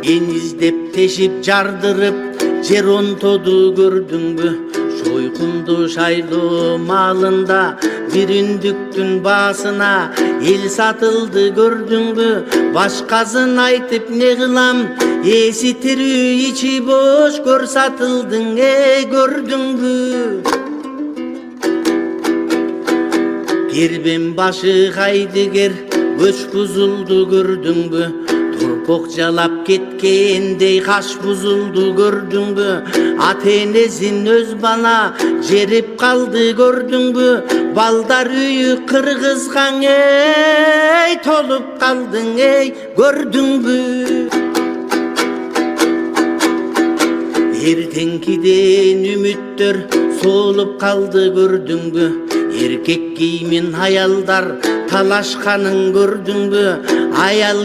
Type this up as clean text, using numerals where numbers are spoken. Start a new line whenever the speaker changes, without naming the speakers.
En izdep teşip jardırıp жер онтоду көрдүңбү? Шойкунду шайлоо маалында бир үндүктүн баасына эл сатылды көрдүңбү? Башкасын айтып не кылам, эси тирүү ичи бош көр сатылдың көрдүңбү? Кербен башы кайдыгер көч бузулду көрдүңбү? Torpok жалап кеткендей каш бузулду көрдүңбү? Ата-энесин өз бала жерип калды көрдүңбү? Балдар үйү кыргызгаң толуп калдың көрдүңбү? Эртеңкиден үмүттөр солуп калды көрдүңбү? Эркек кийимин аялдар талашканын көрдүңбү? Аял